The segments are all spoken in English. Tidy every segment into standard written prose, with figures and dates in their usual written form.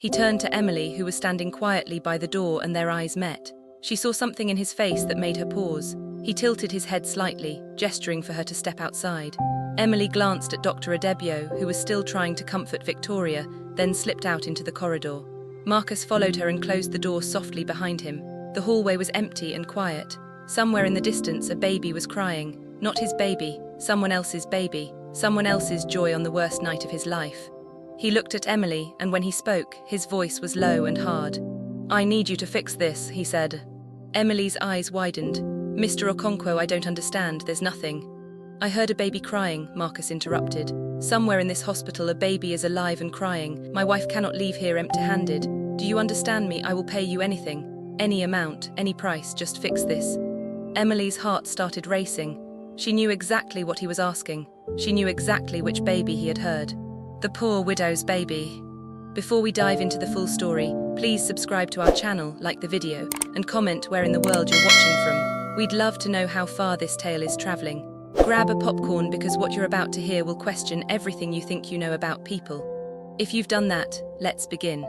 He turned to Emily, who was standing quietly by the door, and their eyes met. She saw something in his face that made her pause. He tilted his head slightly, gesturing for her to step outside. Emily glanced at Dr. Adebio, who was still trying to comfort Victoria, then slipped out into the corridor. Marcus followed her and closed the door softly behind him. The hallway was empty and quiet. Somewhere in the distance, a baby was crying. Not his baby, someone else's baby, someone else's joy on the worst night of his life. He looked at Emily, and when he spoke, his voice was low and hard. "I need you to fix this," he said. Emily's eyes widened. "Mr. Okonkwo, I don't understand, there's nothing." "I heard a baby crying," Marcus interrupted. "Somewhere in this hospital a baby is alive and crying. My wife cannot leave here empty-handed. Do you understand me? I will pay you anything. Any amount, any price, just fix this." Emily's heart started racing. She knew exactly what he was asking. She knew exactly which baby he had heard. The poor widow's baby. Before we dive into the full story, please subscribe to our channel, like the video, and comment where in the world you're watching from. We'd love to know how far this tale is traveling. Grab a popcorn, because what you're about to hear will question everything you think you know about people. If you've done that, let's begin.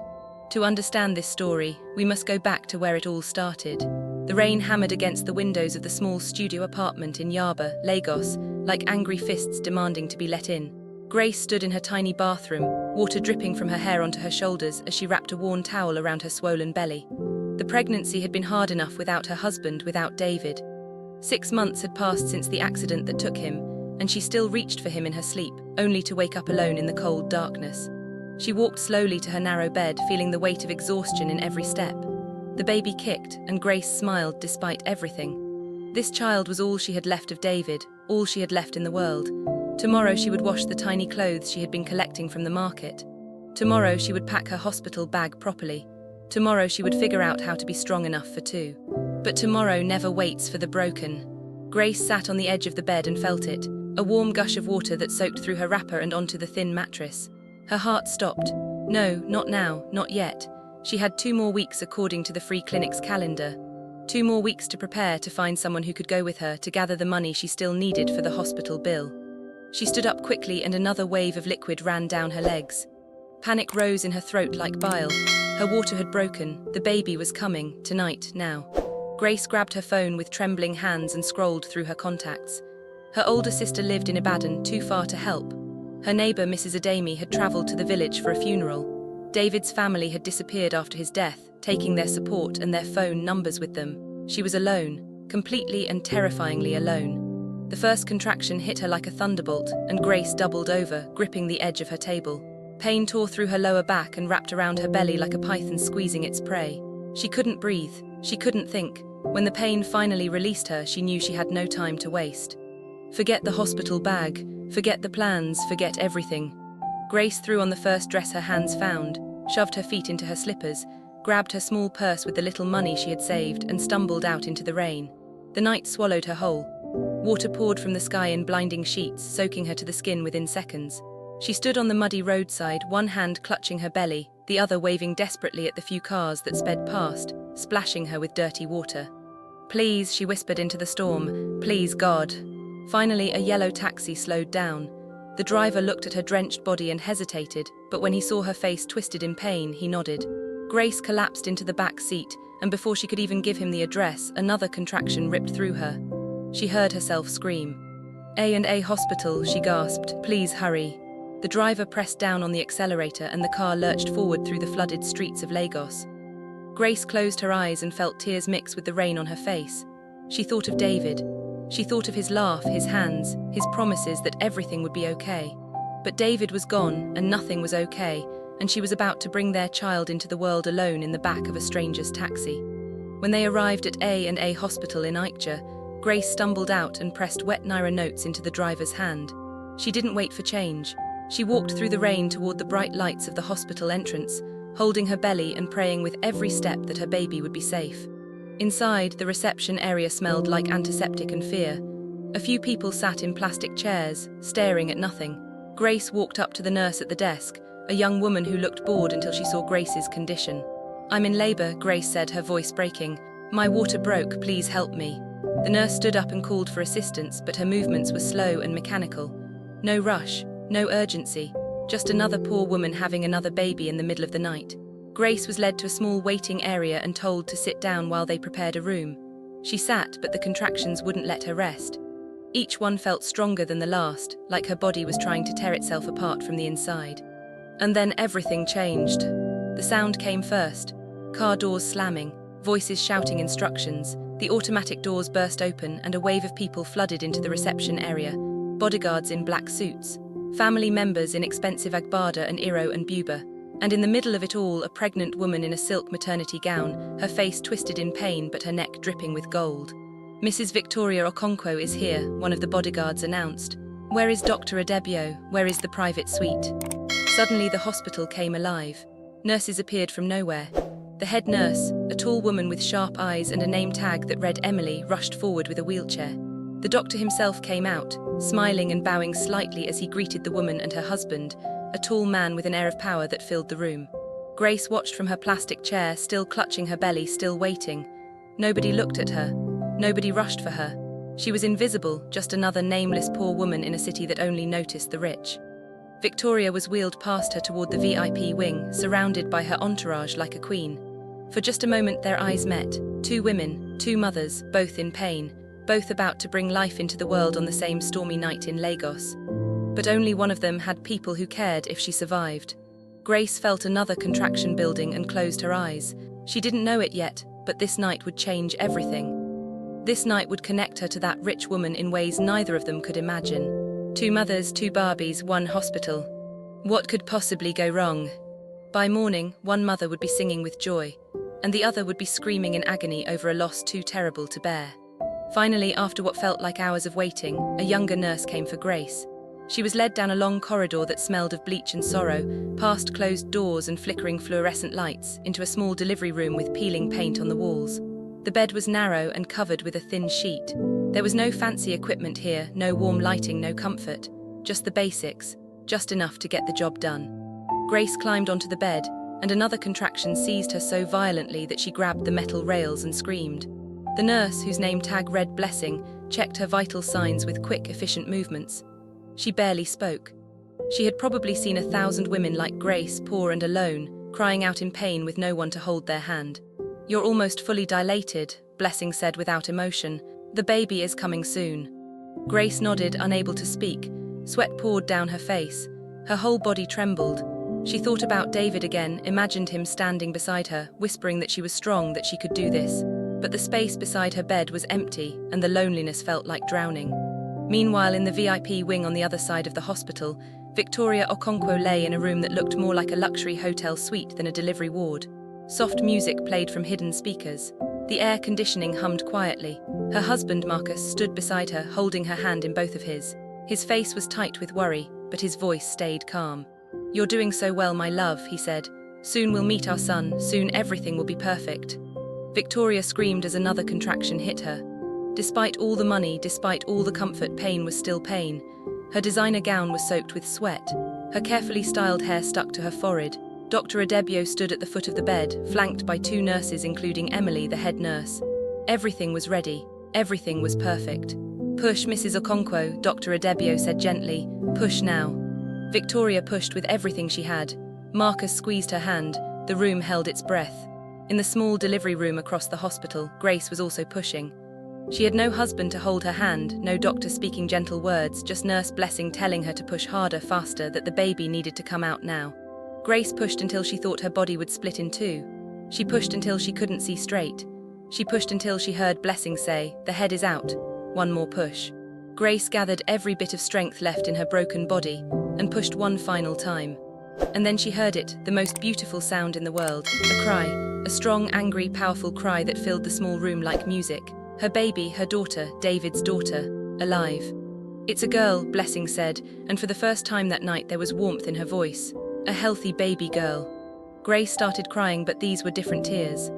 To understand this story, we must go back to where it all started. The rain hammered against the windows of the small studio apartment in Yaba, Lagos, like angry fists demanding to be let in. Grace stood in her tiny bathroom, water dripping from her hair onto her shoulders as she wrapped a worn towel around her swollen belly. The pregnancy had been hard enough without her husband, without David. 6 months had passed since the accident that took him, and she still reached for him in her sleep, only to wake up alone in the cold darkness. She walked slowly to her narrow bed, feeling the weight of exhaustion in every step. The baby kicked, and Grace smiled despite everything. This child was all she had left of David, all she had left in the world. Tomorrow she would wash the tiny clothes she had been collecting from the market. Tomorrow she would pack her hospital bag properly. Tomorrow she would figure out how to be strong enough for two. But tomorrow never waits for the broken. Grace sat on the edge of the bed and felt it, a warm gush of water that soaked through her wrapper and onto the thin mattress. Her heart stopped. No, not now, not yet. She had 2 more weeks according to the free clinic's calendar. 2 more weeks to prepare, to find someone who could go with her, to gather the money she still needed for the hospital bill. She stood up quickly, and another wave of liquid ran down her legs. Panic rose in her throat like bile. Her water had broken. The baby was coming, tonight, now. Grace grabbed her phone with trembling hands and scrolled through her contacts. Her older sister lived in Ibadan, too far to help. Her neighbor, Mrs. Ademi, had traveled to the village for a funeral. David's family had disappeared after his death, taking their support and their phone numbers with them. She was alone, completely and terrifyingly alone. The first contraction hit her like a thunderbolt, and Grace doubled over, gripping the edge of her table. Pain tore through her lower back and wrapped around her belly like a python squeezing its prey. She couldn't breathe. She couldn't think. When the pain finally released her, she knew she had no time to waste. Forget the hospital bag. Forget the plans. Forget everything. Grace threw on the first dress her hands found, shoved her feet into her slippers, grabbed her small purse with the little money she had saved, and stumbled out into the rain. The night swallowed her whole. Water poured from the sky in blinding sheets, soaking her to the skin within seconds. She stood on the muddy roadside, one hand clutching her belly, the other waving desperately at the few cars that sped past, splashing her with dirty water. "Please," she whispered into the storm. "Please, God." Finally, a yellow taxi slowed down. The driver looked at her drenched body and hesitated, but when he saw her face twisted in pain, he nodded. Grace collapsed into the back seat, and before she could even give him the address, another contraction ripped through her. She heard herself scream. "A&A Hospital," she gasped. "Please hurry." The driver pressed down on the accelerator, and the car lurched forward through the flooded streets of Lagos. Grace closed her eyes and felt tears mix with the rain on her face. She thought of David. She thought of his laugh, his hands, his promises that everything would be okay. But David was gone, and nothing was okay, and she was about to bring their child into the world alone in the back of a stranger's taxi. When they arrived at A&A Hospital in Ikja, Grace stumbled out and pressed wet Naira notes into the driver's hand. She didn't wait for change. She walked through the rain toward the bright lights of the hospital entrance, holding her belly and praying with every step that her baby would be safe. Inside, the reception area smelled like antiseptic and fear. A few people sat in plastic chairs, staring at nothing. Grace walked up to the nurse at the desk, a young woman who looked bored until she saw Grace's condition. "I'm in labor," Grace said, her voice breaking. "My water broke, please help me." The nurse stood up and called for assistance, but her movements were slow and mechanical. No rush, no urgency, just another poor woman having another baby in the middle of the night. Grace was led to a small waiting area and told to sit down while they prepared a room. She sat, but the contractions wouldn't let her rest. Each one felt stronger than the last, like her body was trying to tear itself apart from the inside. And then everything changed. The sound came first. Car doors slamming, voices shouting instructions. The automatic doors burst open and a wave of people flooded into the reception area. Bodyguards in black suits. Family members in expensive agbada and iro and buba. And in the middle of it all, a pregnant woman in a silk maternity gown, her face twisted in pain but her neck dripping with gold. "Mrs. Victoria Okonkwo is here," one of the bodyguards announced. "Where is Dr. Adebio? Where is the private suite?" Suddenly the hospital came alive. Nurses appeared from nowhere. The head nurse, a tall woman with sharp eyes and a name tag that read Emily, rushed forward with a wheelchair. The doctor himself came out, smiling and bowing slightly as he greeted the woman and her husband, a tall man with an air of power that filled the room. Grace watched from her plastic chair, still clutching her belly, still waiting. Nobody looked at her. Nobody rushed for her. She was invisible, just another nameless poor woman in a city that only noticed the rich. Victoria was wheeled past her toward the VIP wing, surrounded by her entourage like a queen. For just a moment their eyes met. Two women, two mothers, both in pain, both about to bring life into the world on the same stormy night in Lagos. But only one of them had people who cared if she survived. Grace felt another contraction building and closed her eyes. She didn't know it yet, but this night would change everything. This night would connect her to that rich woman in ways neither of them could imagine. Two mothers, two Barbies, one hospital. What could possibly go wrong? By morning, one mother would be singing with joy, and the other would be screaming in agony over a loss too terrible to bear. Finally, after what felt like hours of waiting, a younger nurse came for Grace. She was led down a long corridor that smelled of bleach and sorrow, past closed doors and flickering fluorescent lights, into a small delivery room with peeling paint on the walls. The bed was narrow and covered with a thin sheet. There was no fancy equipment here, no warm lighting, no comfort. Just the basics, just enough to get the job done. Grace climbed onto the bed, and another contraction seized her so violently that she grabbed the metal rails and screamed. The nurse, whose name tag read Blessing, checked her vital signs with quick, efficient movements. She barely spoke. She had probably seen 1,000 women like Grace, poor and alone, crying out in pain with no one to hold their hand. "You're almost fully dilated," Blessing said without emotion. "The baby is coming soon." Grace nodded, unable to speak. Sweat poured down her face. Her whole body trembled. She thought about David again, imagined him standing beside her, whispering that she was strong, that she could do this. But the space beside her bed was empty, and the loneliness felt like drowning. Meanwhile, in the VIP wing on the other side of the hospital, Victoria Okonkwo lay in a room that looked more like a luxury hotel suite than a delivery ward. Soft music played from hidden speakers. The air conditioning hummed quietly. Her husband, Marcus, stood beside her, holding her hand in both of his. His face was tight with worry, but his voice stayed calm. "You're doing so well, my love," he said. "Soon we'll meet our son, soon everything will be perfect." Victoria screamed as another contraction hit her. Despite all the money, despite all the comfort, pain was still pain. Her designer gown was soaked with sweat. Her carefully styled hair stuck to her forehead. Dr. Adebio stood at the foot of the bed, flanked by two nurses including Emily, the head nurse. Everything was ready. Everything was perfect. "Push, Mrs. Okonkwo," Dr. Adebio said gently. "Push now." Victoria pushed with everything she had. Marcus squeezed her hand. The room held its breath. In the small delivery room across the hospital, Grace was also pushing. She had no husband to hold her hand, no doctor speaking gentle words, just Nurse Blessing telling her to push harder, faster, that the baby needed to come out now. Grace pushed until she thought her body would split in two. She pushed until she couldn't see straight. She pushed until she heard Blessing say, "The head is out." One more push. Grace gathered every bit of strength left in her broken body and pushed one final time. And then she heard it, the most beautiful sound in the world, a cry, a strong, angry, powerful cry that filled the small room like music. Her baby, her daughter, David's daughter, alive. "It's a girl," Blessing said, and for the first time that night there was warmth in her voice. A healthy baby girl. Grace started crying, but these were different tears.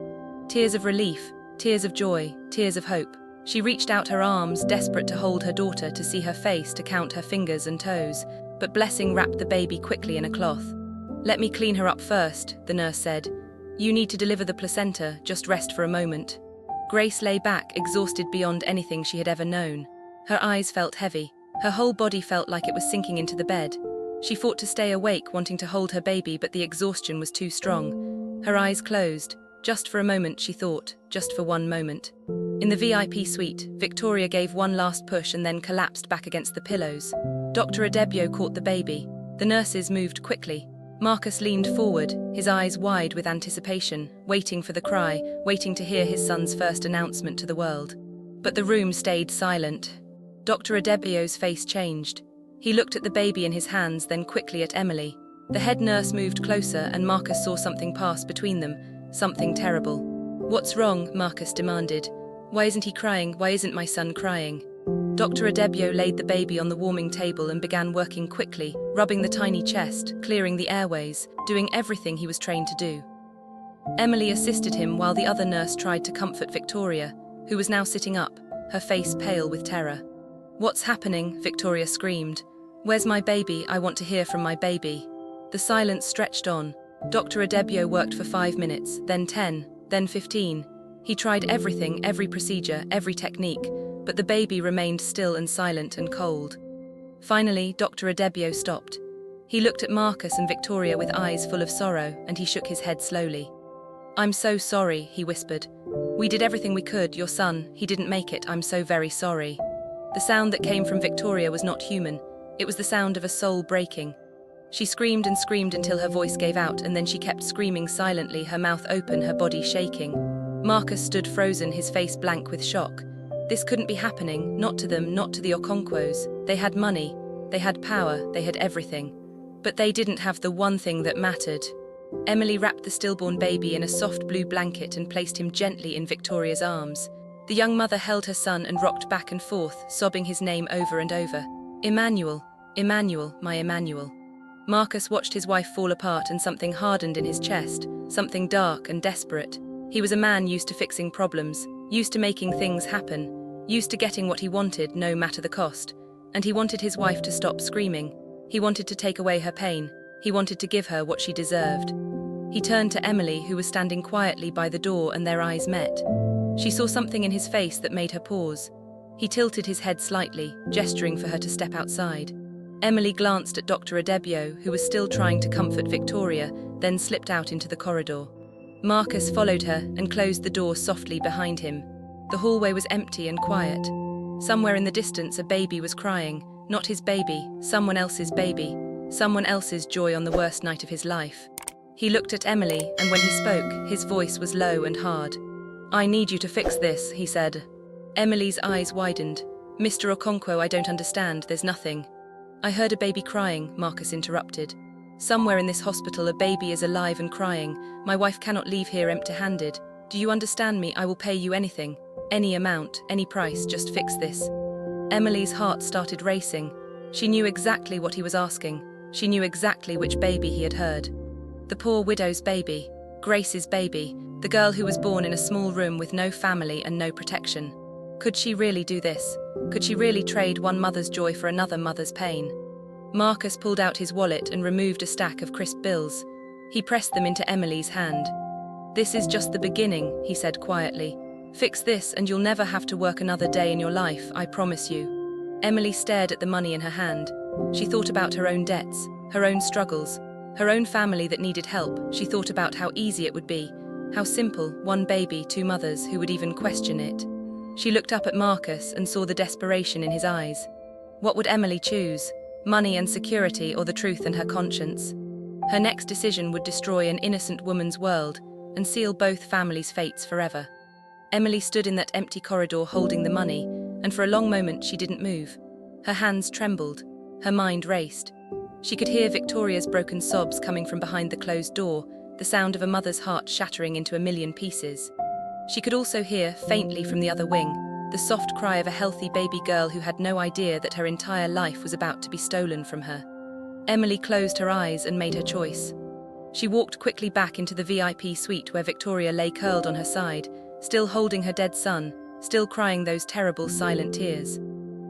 Tears of relief, tears of joy, tears of hope. She reached out her arms, desperate to hold her daughter, to see her face, to count her fingers and toes, but Blessing wrapped the baby quickly in a cloth. "Let me clean her up first," the nurse said. "You need to deliver the placenta, just rest for a moment." Grace lay back, exhausted beyond anything she had ever known. Her eyes felt heavy. Her whole body felt like it was sinking into the bed. She fought to stay awake, wanting to hold her baby, but the exhaustion was too strong. Her eyes closed. Just for a moment, she thought, just for one moment. In the VIP suite, Victoria gave one last push and then collapsed back against the pillows. Dr. Adebio caught the baby. The nurses moved quickly. Marcus leaned forward, his eyes wide with anticipation, waiting for the cry, waiting to hear his son's first announcement to the world. But the room stayed silent. Dr. Adebio's face changed. He looked at the baby in his hands, then quickly at Emily. The head nurse moved closer and Marcus saw something pass between them, something terrible. "What's wrong?" Marcus demanded. "Why isn't he crying? Why isn't my son crying?" Dr. Adebio laid the baby on the warming table and began working quickly, rubbing the tiny chest, clearing the airways, doing everything he was trained to do. Emily assisted him while the other nurse tried to comfort Victoria, who was now sitting up, her face pale with terror. "What's happening?" Victoria screamed. "Where's my baby? I want to hear from my baby." The silence stretched on. Dr. Adebio worked for 5 minutes, then 10, then 15. He tried everything, every procedure, every technique, but the baby remained still and silent and cold. Finally, Dr. Adebio stopped. He looked at Marcus and Victoria with eyes full of sorrow, and he shook his head slowly. "I'm so sorry," he whispered. "We did everything we could. Your son, he didn't make it. I'm so very sorry." The sound that came from Victoria was not human. It was the sound of a soul breaking. She screamed and screamed until her voice gave out, and then she kept screaming silently, her mouth open, her body shaking. Marcus stood frozen, his face blank with shock. This couldn't be happening, not to them, not to the Okonkwos. They had money, they had power, they had everything. But they didn't have the one thing that mattered. Emily wrapped the stillborn baby in a soft blue blanket and placed him gently in Victoria's arms. The young mother held her son and rocked back and forth, sobbing his name over and over. "Emmanuel, Emmanuel, my Emmanuel." Marcus watched his wife fall apart and something hardened in his chest, something dark and desperate. He was a man used to fixing problems, used to making things happen, used to getting what he wanted no matter the cost. And he wanted his wife to stop screaming. He wanted to take away her pain. He wanted to give her what she deserved. He turned to Emily, who was standing quietly by the door, and their eyes met. She saw something in his face that made her pause. He tilted his head slightly, gesturing for her to step outside. Emily glanced at Dr. Adebio, who was still trying to comfort Victoria, then slipped out into the corridor. Marcus followed her and closed the door softly behind him. The hallway was empty and quiet. Somewhere in the distance a baby was crying, not his baby, someone else's baby, someone else's joy on the worst night of his life. He looked at Emily, and when he spoke, his voice was low and hard. "I need you to fix this," he said. Emily's eyes widened. "Mr. Okonkwo, I don't understand, there's nothing." "I heard a baby crying," Marcus interrupted. "Somewhere in this hospital a baby is alive and crying. My wife cannot leave here empty-handed. Do you understand me? I will pay you anything. Any amount, any price, just fix this." Emily's heart started racing. She knew exactly what he was asking. She knew exactly which baby he had heard. The poor widow's baby, Grace's baby, the girl who was born in a small room with no family and no protection. Could she really do this? Could she really trade one mother's joy for another mother's pain? Marcus pulled out his wallet and removed a stack of crisp bills. He pressed them into Emily's hand. "This is just the beginning," he said quietly. "Fix this and you'll never have to work another day in your life, I promise you." Emily stared at the money in her hand. She thought about her own debts, her own struggles, her own family that needed help. She thought about how easy it would be, how simple, one baby, two mothers, who would even question it. She looked up at Marcus and saw the desperation in his eyes. What would Emily choose? Money and security, or the truth and her conscience? Her next decision would destroy an innocent woman's world and seal both families' fates forever. Emily stood in that empty corridor holding the money, and for a long moment she didn't move. Her hands trembled. Her mind raced. She could hear Victoria's broken sobs coming from behind the closed door, the sound of a mother's heart shattering into a million pieces. She could also hear, faintly from the other wing, the soft cry of a healthy baby girl who had no idea that her entire life was about to be stolen from her. Emily closed her eyes and made her choice. She walked quickly back into the VIP suite where Victoria lay curled on her side, still holding her dead son, still crying those terrible silent tears.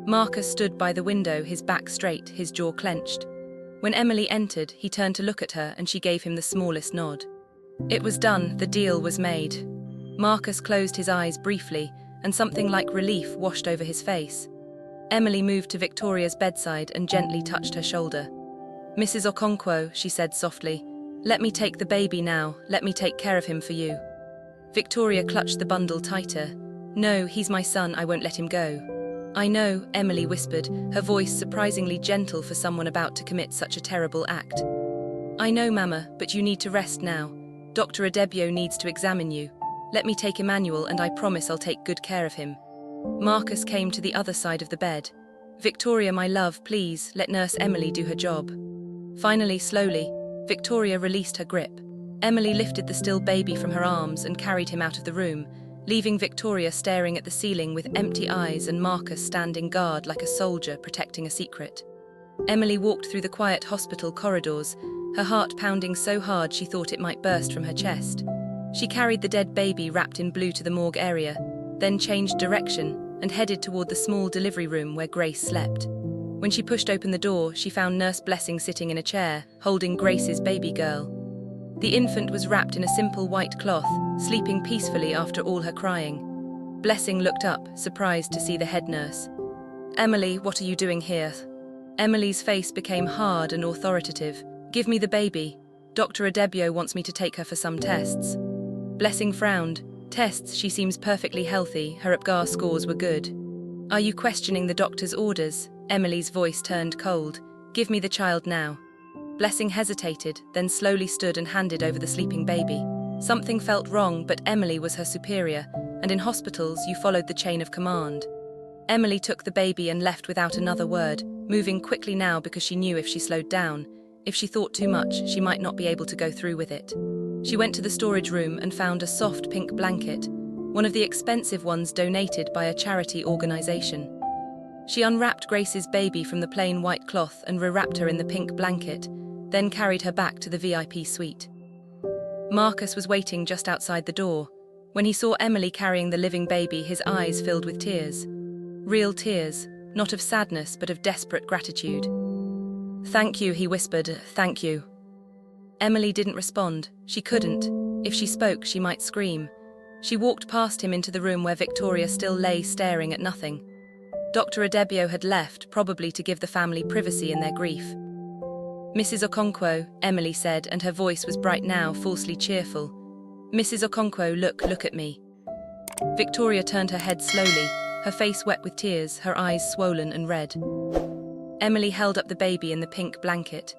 Marcus stood by the window, his back straight, his jaw clenched. When Emily entered, he turned to look at her and she gave him the smallest nod. It was done, the deal was made. Marcus closed his eyes briefly, and something like relief washed over his face. Emily moved to Victoria's bedside and gently touched her shoulder. "Mrs. Okonkwo," she said softly, Let me take the baby now, let me take care of him for you. Victoria clutched the bundle tighter. No, he's my son, I won't let him go. I know, Emily whispered, her voice surprisingly gentle for someone about to commit such a terrible act. I know, Mama, but you need to rest now. Dr. Adebio needs to examine you. Let me take Emmanuel and I promise I'll take good care of him. Marcus came to the other side of the bed. Victoria, my love, please, let Nurse Emily do her job. Finally, slowly, Victoria released her grip. Emily lifted the still baby from her arms and carried him out of the room, leaving Victoria staring at the ceiling with empty eyes and Marcus standing guard like a soldier protecting a secret. Emily walked through the quiet hospital corridors, her heart pounding so hard she thought it might burst from her chest. She carried the dead baby wrapped in blue to the morgue area, then changed direction and headed toward the small delivery room where Grace slept. When she pushed open the door, she found Nurse Blessing sitting in a chair, holding Grace's baby girl. The infant was wrapped in a simple white cloth, sleeping peacefully after all her crying. Blessing looked up, surprised to see the head nurse. Emily, what are you doing here? Emily's face became hard and authoritative. Give me the baby. Dr. Adebio wants me to take her for some tests. Blessing frowned. Tests, she seems perfectly healthy, her Apgar scores were good. Are you questioning the doctor's orders? Emily's voice turned cold. Give me the child now. Blessing hesitated, then slowly stood and handed over the sleeping baby. Something felt wrong, but Emily was her superior, and in hospitals you followed the chain of command. Emily took the baby and left without another word, moving quickly now because she knew if she slowed down, if she thought too much, she might not be able to go through with it. She went to the storage room and found a soft pink blanket, one of the expensive ones donated by a charity organization. She unwrapped Grace's baby from the plain white cloth and rewrapped her in the pink blanket, then carried her back to the VIP suite. Marcus was waiting just outside the door. When he saw Emily carrying the living baby, his eyes filled with tears. Real tears, not of sadness but of desperate gratitude. Thank you, he whispered, thank you. Emily didn't respond. She couldn't. If she spoke, she might scream. She walked past him into the room where Victoria still lay staring at nothing. Dr. Adebio had left, probably to give the family privacy in their grief. Mrs. Okonkwo, Emily said, and her voice was bright now, falsely cheerful. Mrs. Okonkwo, look at me. Victoria turned her head slowly, her face wet with tears, her eyes swollen and red. Emily held up the baby in the pink blanket.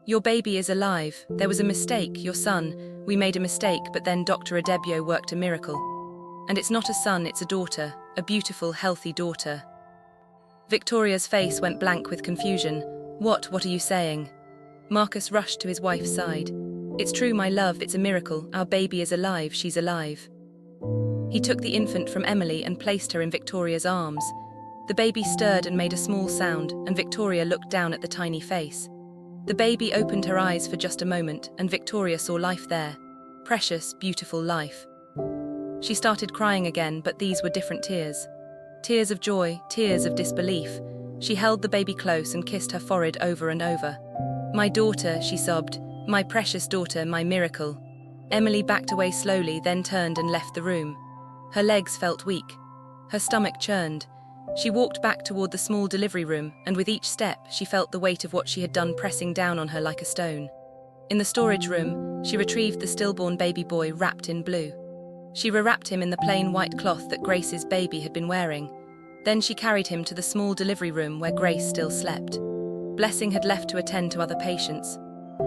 Your baby is alive. There was a mistake, your son. We made a mistake, but then Dr. Adebio worked a miracle. And it's not a son, it's a daughter, a beautiful, healthy daughter. Victoria's face went blank with confusion. What are you saying? Marcus rushed to his wife's side. It's true, my love, it's a miracle. Our baby is alive, she's alive. He took the infant from Emily and placed her in Victoria's arms. The baby stirred and made a small sound, and Victoria looked down at the tiny face. The baby opened her eyes for just a moment, and Victoria saw life there. Precious, beautiful life. She started crying again, but these were different tears. Tears of joy, tears of disbelief. She held the baby close and kissed her forehead over and over. My daughter, she sobbed. My precious daughter, my miracle. Emily backed away slowly, then turned and left the room. Her legs felt weak. Her stomach churned. She walked back toward the small delivery room, and with each step, she felt the weight of what she had done pressing down on her like a stone. In the storage room, she retrieved the stillborn baby boy wrapped in blue. She rewrapped him in the plain white cloth that Grace's baby had been wearing. Then she carried him to the small delivery room where Grace still slept. Blessing had left to attend to other patients.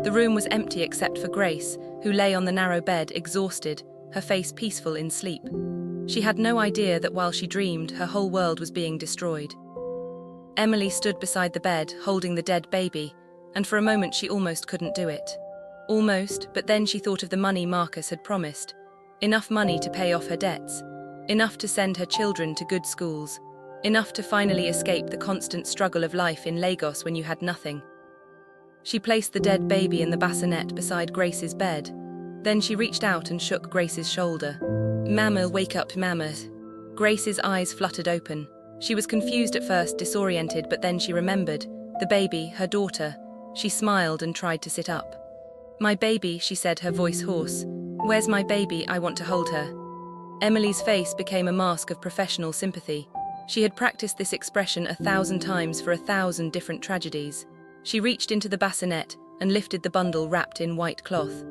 The room was empty except for Grace, who lay on the narrow bed, exhausted, her face peaceful in sleep. She had no idea that while she dreamed, her whole world was being destroyed. Emily stood beside the bed, holding the dead baby, and for a moment she almost couldn't do it. Almost, but then she thought of the money Marcus had promised. Enough money to pay off her debts. Enough to send her children to good schools. Enough to finally escape the constant struggle of life in Lagos when you had nothing. She placed the dead baby in the bassinet beside Grace's bed. Then she reached out and shook Grace's shoulder. Mama, wake up, Mama. Grace's eyes fluttered open. She was confused at first, disoriented, but then she remembered. The baby, her daughter. She smiled and tried to sit up. My baby, she said, her voice hoarse. Where's my baby? I want to hold her. Emily's face became a mask of professional sympathy. She had practiced this expression 1,000 times for 1,000 different tragedies. She reached into the bassinet and lifted the bundle wrapped in white cloth.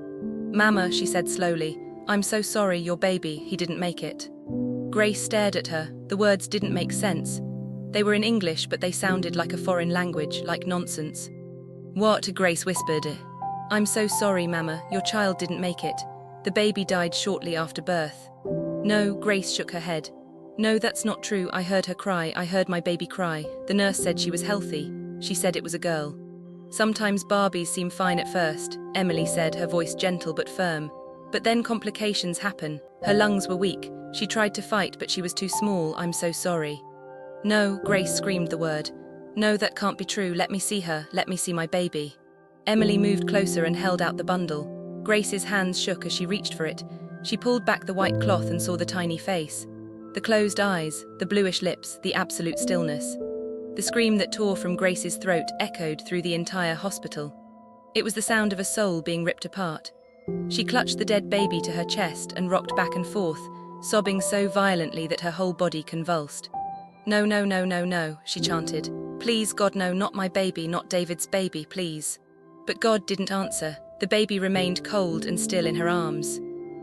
"Mama," she said slowly, "I'm so sorry, your baby, he didn't make it." Grace stared at her. The words didn't make sense. They were in English, but they sounded like a foreign language, like nonsense. "What?" Grace whispered. "I'm so sorry, Mama, your child didn't make it. The baby died shortly after birth." "No," Grace shook her head. "No, that's not true. I heard her cry. I heard my baby cry. The nurse said she was healthy. She said it was a girl." "Sometimes Barbies seem fine at first," Emily said, her voice gentle but firm. "But then complications happen. Her lungs were weak. She tried to fight, but she was too small. I'm so sorry." "No," Grace screamed the word. "No, that can't be true. Let me see her. Let me see my baby." Emily moved closer and held out the bundle. Grace's hands shook as she reached for it. She pulled back the white cloth and saw the tiny face. The closed eyes, the bluish lips, the absolute stillness. The scream that tore from Grace's throat echoed through the entire hospital. It was the sound of a soul being ripped apart. She clutched the dead baby to her chest and rocked back and forth, sobbing so violently that her whole body convulsed. "No, no, no, no, no," she chanted. "Please, God, no, not my baby, not David's baby, please." But God didn't answer. The baby remained cold and still in her arms.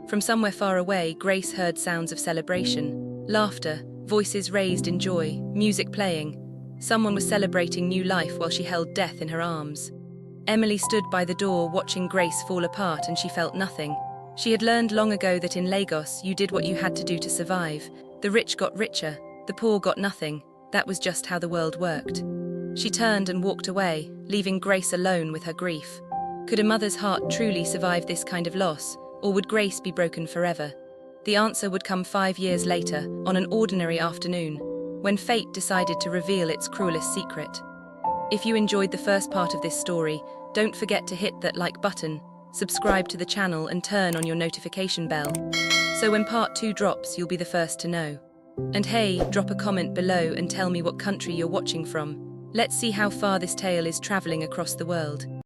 From somewhere far away, Grace heard sounds of celebration. Laughter, voices raised in joy, music playing. Someone was celebrating new life while she held death in her arms. Emily stood by the door watching Grace fall apart, and she felt nothing. She had learned long ago that in Lagos you did what you had to do to survive. The rich got richer, the poor got nothing. That was just how the world worked. She turned and walked away, leaving Grace alone with her grief. Could a mother's heart truly survive this kind of loss, or would Grace be broken forever? The answer would come 5 years later, on an ordinary afternoon, when fate decided to reveal its cruelest secret. If you enjoyed the first part of this story, don't forget to hit that like button, subscribe to the channel and turn on your notification bell. So when part 2 drops, you'll be the first to know. And hey, drop a comment below and tell me what country you're watching from. Let's see how far this tale is traveling across the world.